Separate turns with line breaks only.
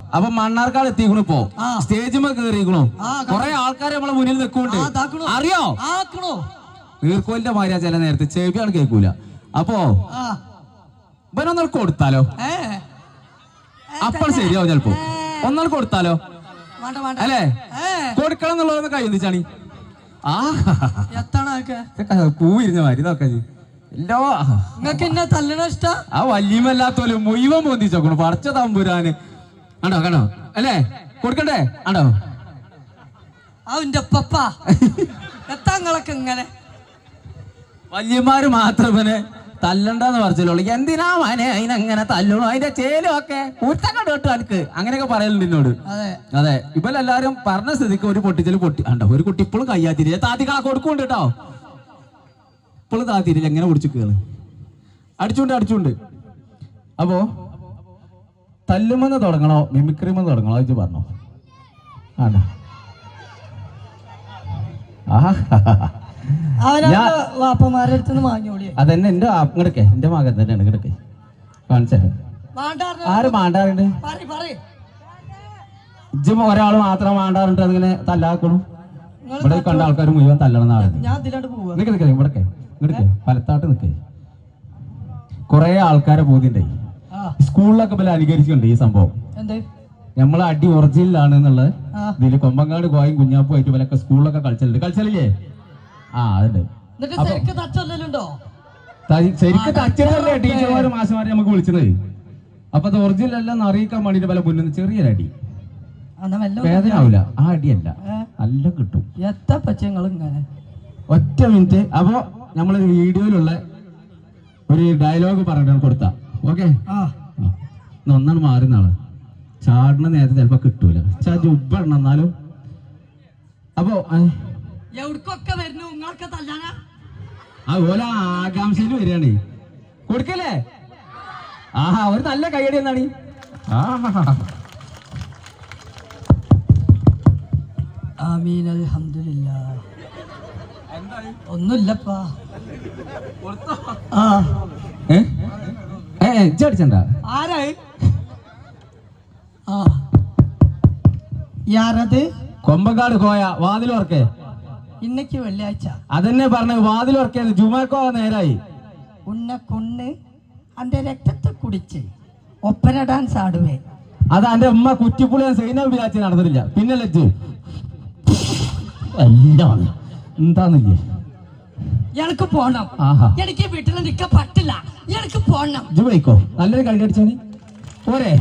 അപ്പൊ മണ്ണാർക്കാട് എത്തിക്കണു ഇപ്പോ സ്റ്റേജിമേ കേറിക്കണു കൊറേ ആൾക്കാരെ നമ്മളെ മുന്നിൽ നിൽക്കുന്നുണ്ട് അറിയോ നീർക്കോലിന്റെ മാതിരിയാ ചില നേരത്തെ ചെവിയാണ് കേൾക്കൂല അപ്പോ ഇവനൊന്നാൾ കൊടുത്താലോ അപ്പോൾ ശരിയാവും ചിലപ്പോ ഒന്നാൾ കൊടുത്താലോ അല്ലേ കൊടുക്കണം എന്നുള്ളതൊന്ന് കൈന്തിച്ചാണി പൂ ഇരുന്ന മാതിരി നോക്കാ ആ വല്യമല്ലാത്തോലും മുഴുവൻ പൊന്തിച്ചോക്കണു പടച്ച തമ്പുരാന് ആണോ കണോ അല്ലേ കൊടുക്കണ്ടേ ആണോ
ഇങ്ങനെ
വല്യമാര് മാത്രമേ തല്ലണ്ടെന്ന് പറച്ചല്ലോ എന്തിനാ മനെ അതിനങ്ങനെ തല്ലണു അതിന്റെ ചേലും ഒക്കെ കൂറ്റങ്ങോട്ട് കേട്ടു എനിക്ക് അങ്ങനെയൊക്കെ പറയലുണ്ട് എന്നോട് അതെ ഇവരെല്ലാരും പറഞ്ഞ സ്ഥിതിക്ക് ഒരു പൊട്ടിച്ചല് പൊട്ടി ഉണ്ടോ ഒരു കുട്ടി ഇപ്പോഴും കയ്യാത്തിരില്ല താത്തികളെ കൊടുക്കുന്നുണ്ട് കേട്ടോ ഇപ്പോഴും താത്തിരില്ല എങ്ങനെ കുടിച്ചു കേള് അടിച്ചുണ്ട് അപ്പോ തല്ലുമെന്ന് തുടങ്ങണോ മിമിക്രിമെന്ന് തുടങ്ങണോ അത് പറഞ്ഞോ ആണോ അതന്നെ എന്റെ ഇങ്ങടക്കെ എന്റെ മകൻ തന്നെയാണ് ഇങ്ങടക്കെ കാണിച്ചേ ആര് മാണ്ടാറുണ്ട് ഇജ്ജ് ഒരാള് മാത്രം മാണ്ടാറുണ്ട് അതിങ്ങനെ തല്ലാക്കണു ഇവിടെ കണ്ട ആൾക്കാർ മുഴുവൻ തല്ലണം നിക്ക് ഇവിടക്കെ ഇങ്ങടക്കെ പലത്താട്ട് നിക്കേ കൊറേ ആൾക്കാരെ ബോധ്യണ്ടായി സ്കൂളിലൊക്കെ പോലെ അനുകരിച്ചിട്ടുണ്ട് ഈ സംഭവം നമ്മളെ അടി ഒറിജിനലാണ് എന്നുള്ളത് ഇതില് കൊമ്പങ്ങാട് കോയും കുഞ്ഞാപ്പും ആയിട്ട് ഇവരൊക്കെ സ്കൂളിലൊക്കെ കളിച്ചല്ലേ അതുണ്ട് ശരിക്കും തച്ചല്ലേ ടീച്ചർമാരും മാഷന്മാരും നമുക്ക് വിളിച്ചത് അപ്പൊ അത് ഒറിജിനൽ അല്ലെന്ന് അറിയിക്കാൻ വേണ്ടിട്ട് പല മുന്നിൽ ചെറിയൊരടി വേദന ആവില്ല ആ അടിയല്ല നല്ല കിട്ടും ഒറ്റ മിനിറ്റ് അപ്പൊ നമ്മളൊരു വീഡിയോയിലുള്ള ഒരു ഡയലോഗ് പറഞ്ഞിട്ടാണ് കൊടുത്ത ഓക്കെ ഒന്നാണ് മാറുന്നാള് ചാടുന്ന നേരത്തെ ചിലപ്പോ കിട്ടൂല ഉബ്ബണം എന്നാലും അപ്പൊ അതുപോലെ ആകാംക്ഷയിൽ വരികയാണ് കൊടുക്കല്ലേ ഒരു നല്ല കൈയടി എന്നാണ്
ഒന്നുമില്ലപ്പാ
അടിച്ചണ്ട
ആരായി യാരത്
കൊമ്പങ്കാട് കോയ വാതിലോർക്കേ
ഇന്നക്ക് വെള്ളിയാഴ്ച
അതന്നെ പറഞ്ഞ വാതിലോർക്കേത് ജുമാക്കോ നേരായി
ഉന്നെ കൊണ്ണ് അന്റെ രക്തത്തെ കുടിച്ച് ഒപ്പന ഡാൻസ് ആടുവേ
അത് എന്റെ ഉമ്മ കുറ്റിപ്പുളിയാൻ സൈന്യം വിചാരിച്ച് നടന്നിട്ടില്ല പിന്നെ ലജ്ജു എല്ലാം എന്താന്നില്ലേ
എനിക്ക് പോണം എനിക്ക് വീട്ടിൽ നിൽക്കാൻ പറ്റില്ല എനിക്ക് പോണം
ജുബൈക്കോ നല്ലൊരു കളി അടിച്ചാ പോരെ